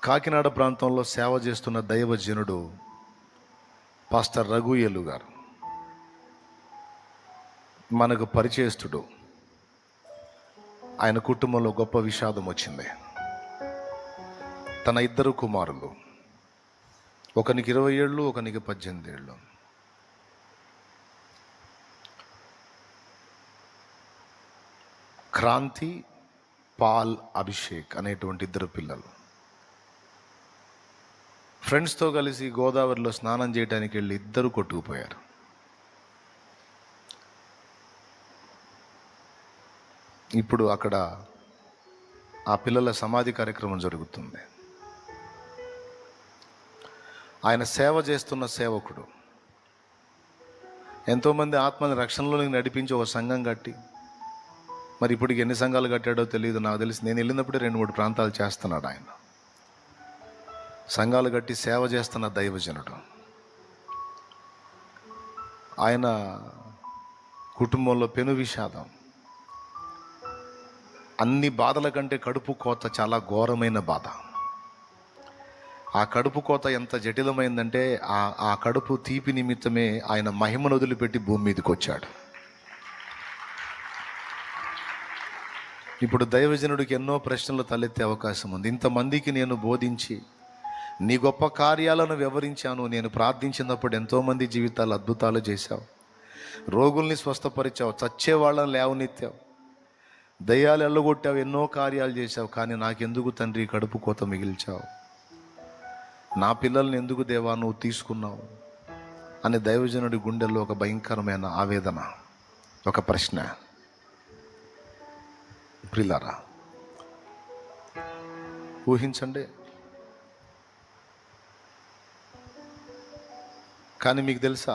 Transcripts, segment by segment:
కాకినాడ ప్రాంతంలో సేవ చేస్తున్న దైవజనుడు పాస్టర్ రఘుయేలు గారు మనకు పరిచయస్తుడు. ఆయన కుటుంబంలో గొప్ప విషాదం వచ్చింది. తన ఇద్దరు కుమారులు, ఒకనికి 20 ఏళ్ళు, ఒకనికి 18 ఏళ్ళు. క్రాంతి, పాల్, అభిషేక్ అనేటువంటి ఇద్దరు పిల్లలు ఫ్రెండ్స్తో కలిసి గోదావరిలో స్నానం చేయడానికి వెళ్ళి ఇద్దరు కొట్టుకుపోయారు. ఇప్పుడు అక్కడ ఆ పిల్లల సమాధి కార్యక్రమం జరుగుతుంది. ఆయన సేవ చేస్తున్న సేవకుడు ఎంతోమంది ఆత్మని రక్షణలోకి నడిపించి ఒక సంఘం కట్టి, మరి ఇప్పటికి ఎన్ని సంఘాలు కట్టాడో తెలియదు. నాకు తెలిసి నేను వెళ్ళినప్పుడే 2-3 ప్రాంతాలు చేస్తున్నాడు ఆయన. సంఘాలు కట్టి సేవ చేస్తున్న దైవజనుడు. ఆయన కుటుంబంలో పెను విషాదం. అన్ని బాధల కంటే కడుపు కోత చాలా ఘోరమైన బాధ. ఆ కడుపు కోత ఎంత జటిలమైందంటే ఆ కడుపు తీపి నిమిత్తమే ఆయన మహిమను వదిలిపెట్టి భూమి మీదకి వచ్చాడు. ఇప్పుడు దైవజనుడికి ఎన్నో ప్రశ్నలు తలెత్తే అవకాశం ఉంది. ఇంతమందికి నేను బోధించి నీ గొప్ప కార్యాలను వివరించాను. నేను ప్రార్థించినప్పుడు ఎంతోమంది జీవితాలు అద్భుతాలు చేశావు, రోగుల్ని స్వస్థపరిచావు, చచ్చే వాళ్ళని లేవనెత్తావు, దయ్యాలు ఎల్లగొట్టావు, ఎన్నో కార్యాలు చేశావు. కానీ నాకెందుకు తండ్రి కడుపు కోత మిగిల్చావు? నా పిల్లల్ని ఎందుకు దేవా నువ్వు తీసుకున్నావు అని దైవజనుడి గుండెల్లో ఒక భయంకరమైన ఆవేదన, ఒక ప్రశ్న. ప్రియులారా, ఊహించండి. కానీ మీకు తెలుసా,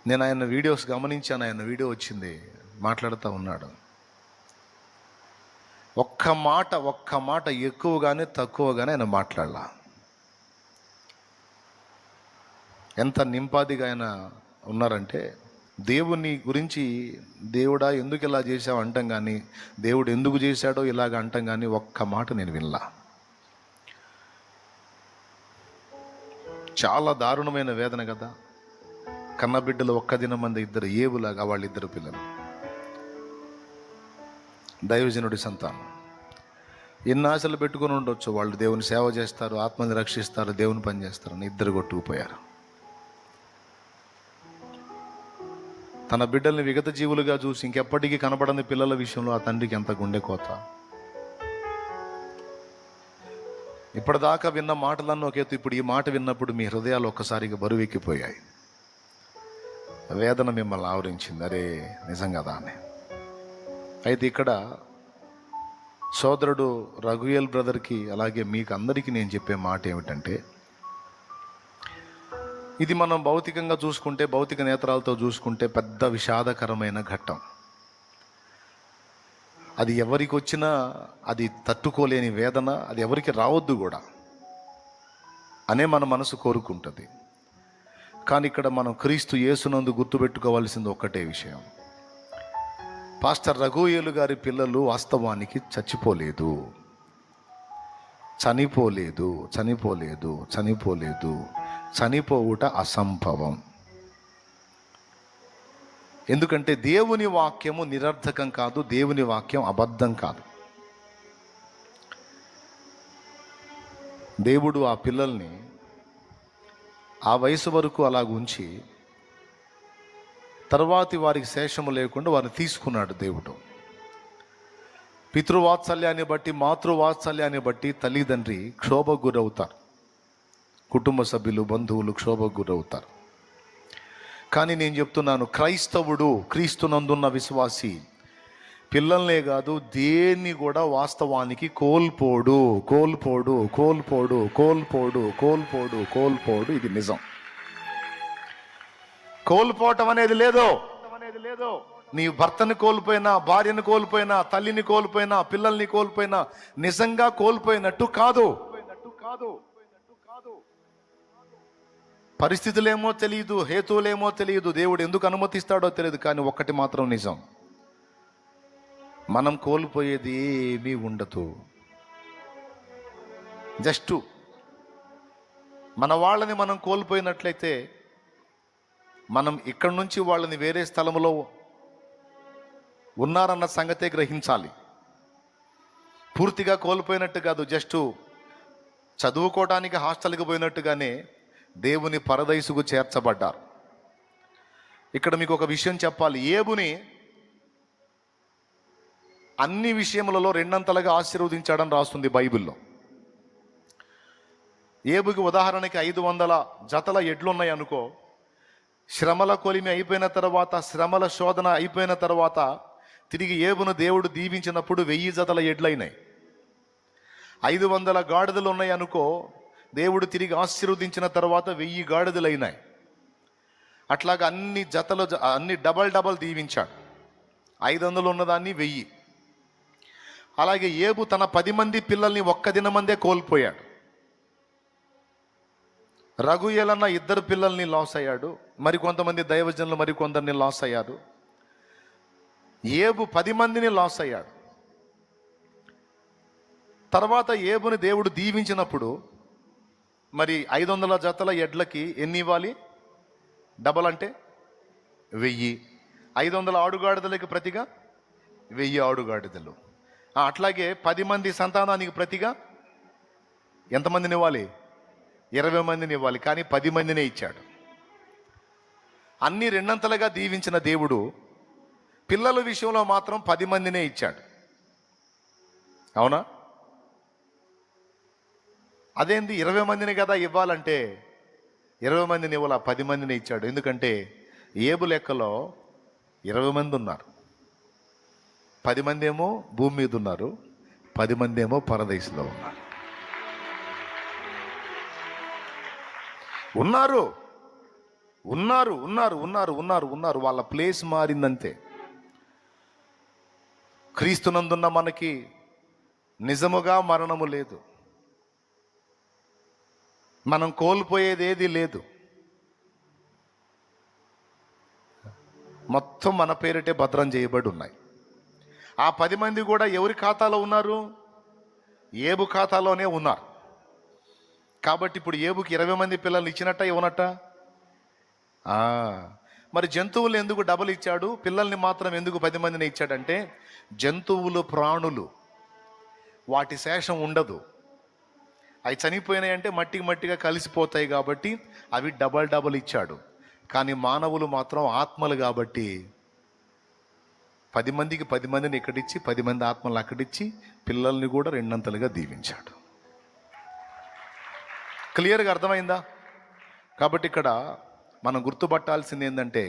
నేను ఆయన వీడియోస్ గమనించాను. ఆయన వీడియో వచ్చింది, మాట్లాడుతూ ఉన్నాడు. ఒక్క మాట ఎక్కువగానే తక్కువగానే ఆయన మాట్లాడాల. ఎంత నింపాదిగా ఆయన ఉన్నారంటే, దేవుని గురించి దేవుడా ఎందుకు ఇలా చేసావు అంటాం కానీ, దేవుడు ఎందుకు చేశాడో ఇలాగ అంటాం కానీ ఒక్క మాట నేను వినలా. చాలా దారుణమైన వేదన కదా. కన్నబిడ్డలు ఒక్క దినం మంది ఇద్దరు ఏవులాగా, వాళ్ళిద్దరు పిల్లలు, దైవజనుడి సంతానం. ఎన్ని ఆశలు పెట్టుకుని ఉండొచ్చు. వాళ్ళు దేవుని సేవ చేస్తారు, ఆత్మని రక్షిస్తారు, దేవుని పని చేస్తారు. ఇద్దరు కొట్టుకుపోయారు. తన బిడ్డల్ని విగత జీవులుగా చూసి ఇంకెప్పటికీ కనబడని పిల్లల విషయంలో ఆ తండ్రికి ఎంత గుండె కోత. ఇప్పటిదాకా విన్న మాటలన్నీ ఒకేతు, ఇప్పుడు ఈ మాట విన్నప్పుడు మీ హృదయాలు ఒక్కసారిగా బరువెక్కిపోయాయి. వేదన మిమ్మల్ని ఆవరించింది. అరే నిజం కదా అని. అయితే ఇక్కడ సోదరుడు రఘుయేల్ బ్రదర్కి, అలాగే మీకు అందరికీ నేను చెప్పే మాట ఏమిటంటే, ఇది మనం భౌతికంగా చూసుకుంటే, భౌతిక నేత్రాలతో చూసుకుంటే పెద్ద విషాదకరమైన ఘట్టం. అది ఎవరికి వచ్చినా అది తట్టుకోలేని వేదన, అది ఎవరికి రావద్దు కూడా అనే మన మనసు కోరుకుంటుంది. కానీ ఇక్కడ మనం క్రీస్తు యేసునందు గుర్తుపెట్టుకోవాల్సింది ఒక్కటే విషయం. పాస్టర్ రఘుయేలు గారి పిల్లలు వాస్తవానికి చనిపోలేదు. చనిపోవుట అసంభవం. ఎందుకంటే దేవుని వాక్యము నిరర్థకం కాదు, దేవుని వాక్యం అబద్ధం కాదు. దేవుడు ఆ పిల్లల్ని ఆ వయసు వరకు అలాగ ఉంచి తర్వాతి వారికి శేషము లేకుండా వారిని తీసుకున్నాడు దేవుడు. పితృవాత్సల్యాన్ని బట్టి, మాతృవాత్సల్యాన్ని బట్టి తల్లిదండ్రి క్షోభకు గురవుతారు. కుటుంబ సభ్యులు, బంధువులు క్షోభకు గురవుతారు. కానీ నేను చెప్తున్నాను, క్రైస్తవుడు, క్రీస్తునందున్న విశ్వాసి పిల్లల్నే కాదు దేన్ని కూడా వాస్తవానికి కోల్పోడు. ఇది నిజం. కోల్పోవటం అనేది లేదు. నీ భర్తని కోల్పోయినా, భార్యను కోల్పోయినా, తల్లిని కోల్పోయినా, పిల్లల్ని కోల్పోయినా నిజంగా కోల్పోయినట్టు కాదు. పరిస్థితులేమో తెలియదు, హేతువులేమో తెలియదు, దేవుడు ఎందుకు అనుమతిస్తాడో తెలియదు. కానీ ఒక్కటి మాత్రం నిజం, మనం కోల్పోయేది ఏమీ ఉండదు. జస్ట్ మన వాళ్ళని మనం కోల్పోయినట్లయితే మనం ఇక్కడి నుంచి వాళ్ళని వేరే స్థలంలో ఉన్నారన్న సంగతే గ్రహించాలి. పూర్తిగా కోల్పోయినట్టు కాదు, జస్ట్ చదువుకోవడానికి హాస్టల్కి పోయినట్టుగానే దేవుని పరదైసుకు చేర్చబడ్డారు. ఇక్కడ మీకు ఒక విషయం చెప్పాలి. ఏబుని అన్ని విషయములలో రెండంతలుగా ఆశీర్వదించాడని రాస్తుంది బైబిల్లో. ఏబుకి ఉదాహరణకి 500 జతల ఎడ్లున్నాయి అనుకో. శ్రమల కొలిమి అయిపోయిన తర్వాత, శ్రమల శోధన అయిపోయిన తర్వాత తిరిగి ఏబును దేవుడు దీవించినప్పుడు 1000 జతల ఎడ్లైనాయి. 500 గాడిదలు ఉన్నాయి అనుకో, దేవుడు తిరిగి ఆశీర్వదించిన తర్వాత 1000 గాడిదలు అయినాయి. అట్లాగా అన్ని జతలు, అన్ని డబల్ దీవించాడు. 500 ఉన్నదాన్ని 1000. అలాగే ఏబు తన 10 మంది పిల్లల్ని ఒక్క దినమందే కోల్పోయాడు. రఘుయేలన్న 2 పిల్లల్ని లాస్ అయ్యాడు. మరికొంతమంది దైవజనులు మరికొందరిని లాస్ అయ్యారు. ఏబు 10 మందిని లాస్ అయ్యాడు. తర్వాత ఏబుని దేవుడు దీవించినప్పుడు మరి 500 జతల ఎడ్లకి ఎన్ని ఇవ్వాలి? డబల్ అంటే 1000. 500 ఆడుగాడిదలకి ప్రతిగా 1000 ఆడుగాడిదలు. అట్లాగే 10 మంది సంతానానికి ప్రతిగా ఎంతమందిని ఇవ్వాలి? 20 మందిని ఇవ్వాలి. కానీ 10 మందినే ఇచ్చాడు. అన్ని రెండంతలుగా దీవించిన దేవుడు పిల్లల విషయంలో మాత్రం 10 మందినే ఇచ్చాడు. అవునా? అదేంది 20 మందిని కదా ఇవ్వాలంటే 20 మందిని ఇవ్వాల, 10 మందిని ఇచ్చాడు. ఎందుకంటే ఏబు లెక్కలో 20 మంది ఉన్నారు. 10 మంది ఏమో భూమి మీద ఉన్నారు, 10 మంది ఏమో పరదేశంలో ఉన్నారు. ఉన్నారు. వాళ్ళ ప్లేస్ మారిందంతే. క్రీస్తునందున్న మనకి నిజముగా మరణము లేదు. మనం కోల్పోయేది ఏది లేదు. మొత్తం మన పేరిటే భద్రం చేయబడి ఉన్నాయి. ఆ 10 మంది కూడా ఎవరి ఖాతాలో ఉన్నారు? ఏబు ఖాతాలోనే ఉన్నారు. కాబట్టి ఇప్పుడు ఏబుకి 20 మంది పిల్లల్ని ఇచ్చినట్ట ఇవ్వనట్ట? మరి జంతువులు ఎందుకు డబల్ ఇచ్చాడు, పిల్లల్ని మాత్రం ఎందుకు 10 మందిని ఇచ్చాడంటే, జంతువులు ప్రాణులు, వాటి శేషం ఉండదు. అవి చనిపోయినాయంటే మట్టిగా కలిసిపోతాయి కాబట్టి అవి డబల్ ఇచ్చాడు. కానీ మానవులు మాత్రం ఆత్మలు కాబట్టి 10 మందికి 10 మందిని ఇక్కడిచ్చి 10 మంది ఆత్మలు అక్కడిచ్చి పిల్లల్ని కూడా రెండంతలుగా దీవించాడు. క్లియర్గా అర్థమైందా? కాబట్టి ఇక్కడ మనం గుర్తుపట్టాల్సింది ఏంటంటే,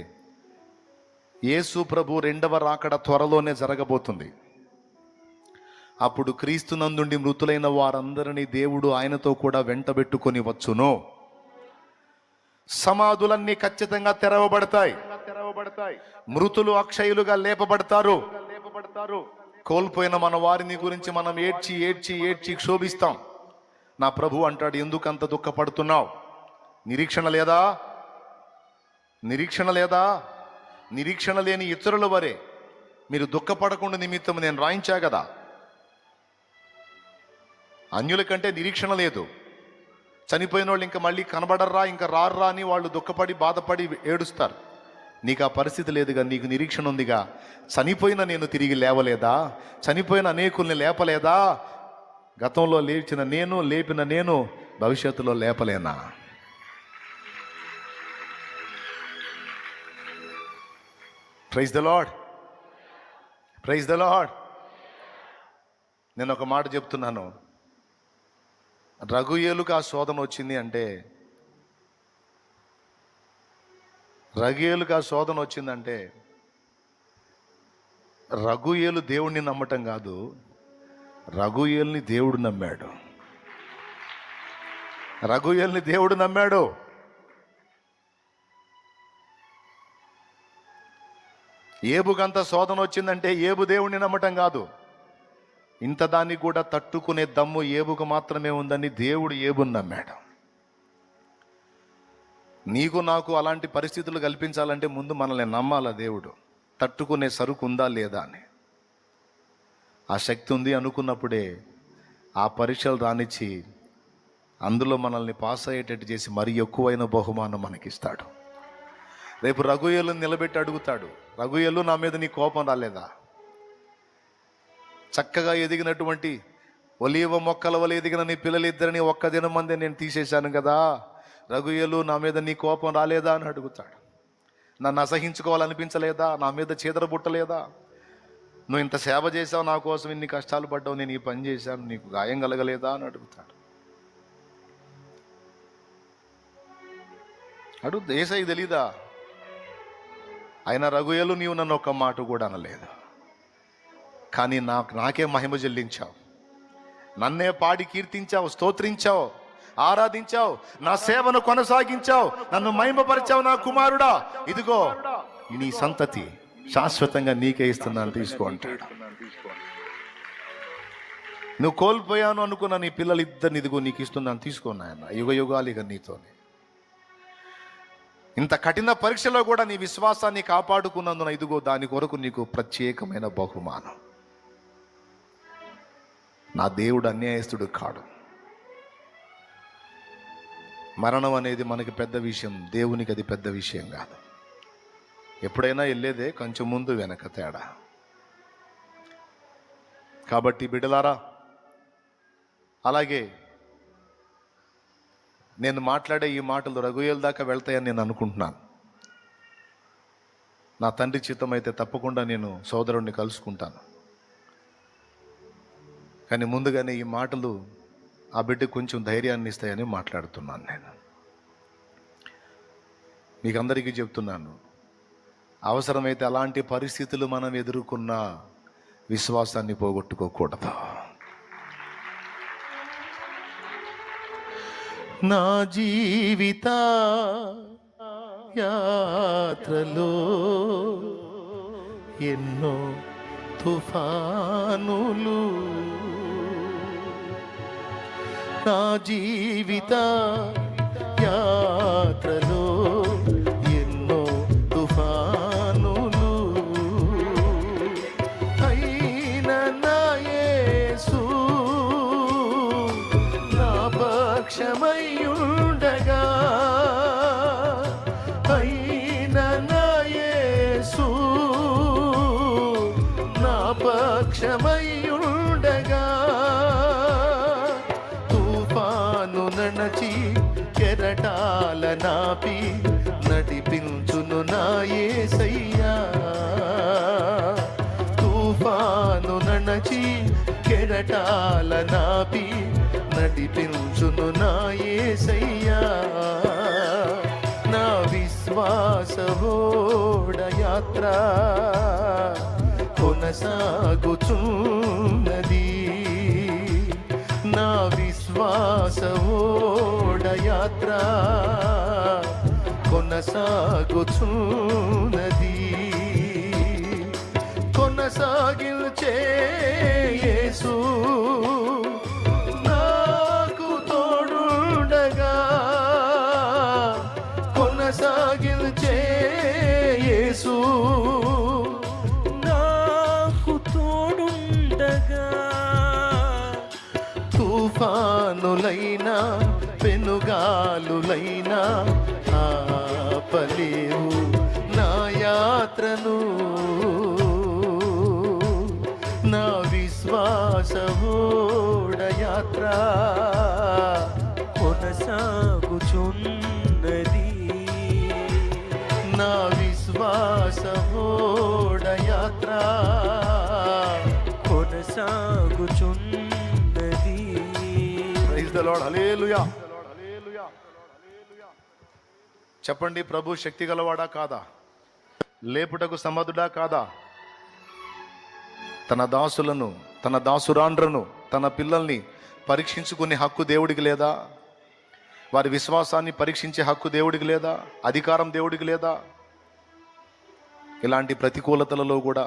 యేసు ప్రభు 2వ రాకడ త్వరలోనే జరగబోతుంది. అప్పుడు క్రీస్తునందుండి మృతులైన వారందరినీ దేవుడు ఆయనతో కూడా వెంటబెట్టుకొని వచ్చును. సమాధులన్నీ ఖచ్చితంగా తెరవబడతాయి. మృతులు అక్షయులుగా లేపబడతారు. కోల్పోయిన మన వారిని గురించి మనం ఏడ్చి క్షోభిస్తాం. నా ప్రభు అంటాడు, ఎందుకంత దుఃఖపడుతున్నావు? నిరీక్షణ లేదా? నిరీక్షణ లేని ఇతరుల వరే మీరు దుఃఖపడకుండా నిమిత్తం నేను రాయించా కదా. అన్యుల కంటే నిరీక్షణ లేదు. చనిపోయిన వాళ్ళు ఇంకా మళ్ళీ కనబడర్రా, ఇంకా రార్రా అని వాళ్ళు దుఃఖపడి బాధపడి ఏడుస్తారు. నీకు ఆ పరిస్థితి లేదుగా, నీకు నిరీక్షణ ఉందిగా. చనిపోయిన నేను తిరిగి లేవలేదా? చనిపోయిన అనేకుల్ని లేపలేదా? గతంలో లేపిన నేను భవిష్యత్తులో లేపలేనా? Praise the lord. నేను ఒక మాట చెప్తున్నాను. రఘుయేలుకు ఆ శోధన వచ్చింది అంటే, రఘుయేలు దేవుణ్ణి నమ్మటం కాదు, రఘుయేలుని దేవుడు నమ్మాడు. ఏబుకంత శోధన వచ్చిందంటే ఏబు దేవుణ్ణి నమ్మటం కాదు. ఇంత దాన్ని కూడా తట్టుకునే దమ్ము ఏబుకు మాత్రమే ఉందని దేవుడు ఏబుని నమ్మాడు. నీకు నాకు అలాంటి పరిస్థితులు కల్పించాలంటే ముందు మనల్ని నమ్మాల దేవుడు. తట్టుకునే సరుకు ఉందా లేదా అని. ఆ శక్తి ఉంది అనుకున్నప్పుడే ఆ పరీక్షలు రానిచ్చి అందులో మనల్ని పాస్ అయ్యేటట్టు చేసి మరి ఎక్కువైన బహుమానం మనకిస్తాడు. రేపు రఘుయేలుని నిలబెట్టి అడుగుతాడు, రఘుయేలు నా మీద నీ కోపం రాలేదా? చక్కగా ఎదిగినటువంటి ఒలీవ మొక్కల వల్ల ఎదిగిన నీ పిల్లలిద్దరిని ఒక్క దినం మందే నేను తీసేశాను కదా, రఘుయేలు నా మీద నీ కోపం రాలేదా అని అడుగుతాడు. నన్ను అసహించుకోవాలనిపించలేదా? నా మీద చీదరబుట్టలేదా? నువ్వు ఇంత సేవ చేసావు, నా కోసం ఇన్ని కష్టాలు పడ్డావు, నేను ఈ పని చేశాను, నీకు గాయం కలగలేదా అని అడుగుతాడు. అడుగు, యేసయ్యకి తెలీదా? ఆయన రఘుయేలు నీవు నన్ను ఒక్క మాట కూడా అనలేదు, కానీ నాకే మహిమ చెల్లించావు, నన్నే పాడి కీర్తించావు, స్తోత్రించావు, ఆరాధించావు, నా సేవను కొనసాగించావు, నన్ను మహిమపరిచావు. నా కుమారుడా, ఇదిగో నీ సంతతి శాశ్వతంగా నీకే ఇస్తున్నాను, తీసుకో అంటాడు. నువ్వు కోల్పోయాను అనుకున్న నీ పిల్లలు ఇద్దరిని ఇదిగో నీకు ఇస్తున్నాను, తీసుకున్నాయన్న, యుగ యుగాలిగా నీతోనే. ఇంత కఠిన పరీక్షలో కూడా నీ విశ్వాసాన్ని కాపాడుకున్నందున ఇదిగో దాని కొరకు నీకు ప్రత్యేకమైన బహుమానం. నా దేవుడు అన్యాయస్తుడు కాడు. మరణం అనేది మనకి పెద్ద విషయం, దేవునికి అది పెద్ద విషయం కాదు. ఎప్పుడైనా వెళ్ళేదే కొంచెం ముందు వెనక తేడా. కాబట్టి బిడ్డలారా, అలాగే నేను మాట్లాడే ఈ మాటలు రఘుయేలు దాకా వెళ్తాయని నేను అనుకుంటున్నాను. నా తండ్రి చిత్తం అయితే తప్పకుండా నేను సోదరుణ్ణి కలుసుకుంటాను. కానీ ముందుగానే ఈ మాటలు ఆ బిడ్డకు కొంచెం ధైర్యాన్ని ఇస్తాయని మాట్లాడుతున్నాను. నేను మీకు అందరికీ చెప్తున్నాను, అవసరమైతే అలాంటి పరిస్థితులు మనం ఎదుర్కొన్న విశ్వాసాన్ని పోగొట్టుకోకూడదు. నా జీవిత యాత్రలో ఎన్నో తుఫానులు, నా జీవిత యాత్రలో ఎన్నో తుఫానులు, అయిన నా యేసు నా పక్షమయ్యుండగా, అయిన నా యేసు నా పక్షమయ్యుండగా, తుఫాను నడచి కెరటాల నాపి నడిపించును నా యేసయ్యా, తుఫాను నడచి కెరటాల నాపి నడిపించును నా యేసయ్యా, నా విశ్వాసవోడ యాత్ర కొనసాగుచున్నది, నా విశ్వాసవోడ యాత్ర కొనసాగుచున్నది, కొనసాగించే యేసు నాకు తోడుండగా, కొనసాగించే యేసు నాకు తోడుండగా, తుఫానులైనా పెనుగాలులైనా ఆపలేవు నా యాత్రను, నా విశ్వాసవోడ యాత్ర కొనసాగుచున్నది, నా విశ్వాసవోడ యాత్ర కొనసాగుచున్నది. ప్రైజ్ ది లార్డ్, హల్లెలూయా. చెప్పండి, ప్రభు శక్తి గలవాడా కాదా? లేపుటకు సమర్థుడా కాదా? తన దాసులను, తన దాసురాండ్రను, తన పిల్లల్ని పరీక్షించుకునే హక్కు దేవుడికి లేదా? వారి విశ్వాసాన్ని పరీక్షించే హక్కు దేవుడికి లేదా? అధికారం దేవుడికి లేదా? ఇలాంటి ప్రతికూలతలలో కూడా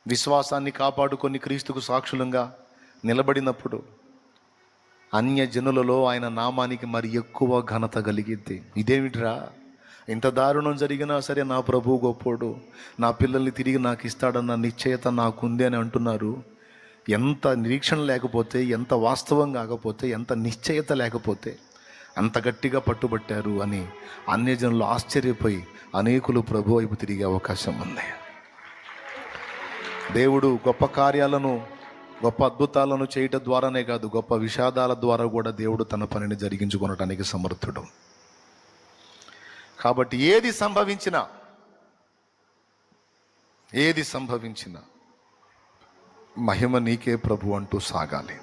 విశ్వాసాన్ని కాపాడుకొని క్రీస్తుకు సాక్షులంగా నిలబడినప్పుడు అన్య జనులలో ఆయన నామానికి మరి ఎక్కువ ఘనత కలిగిద్ది. ఇదేమిట్రా, ఇంత దారుణం జరిగినా సరే నా ప్రభువు గొప్పోడు, నా పిల్లల్ని తిరిగి నాకు ఇస్తాడన్న నిశ్చయత నాకుంది అని అంటున్నారు. ఎంత నిరీక్షణ లేకపోతే, ఎంత వాస్తవం కాకపోతే, ఎంత నిశ్చయత లేకపోతే అంత గట్టిగా పట్టుబట్టారు అని అన్యజనులు ఆశ్చర్యపోయి అనేకులు ప్రభు వైపు తిరిగే అవకాశం ఉంది. దేవుడు గొప్ప కార్యాలను, గొప్ప అద్భుతాలను చేయటం ద్వారానే కాదు, గొప్ప విషాదాల ద్వారా కూడా దేవుడు తన పనిని జరిగించుకొనటానికి సమర్థుడు. కాబట్టి ఏది సంభవించినా మహిమ నీకే ప్రభు అంటూ సాగాలి.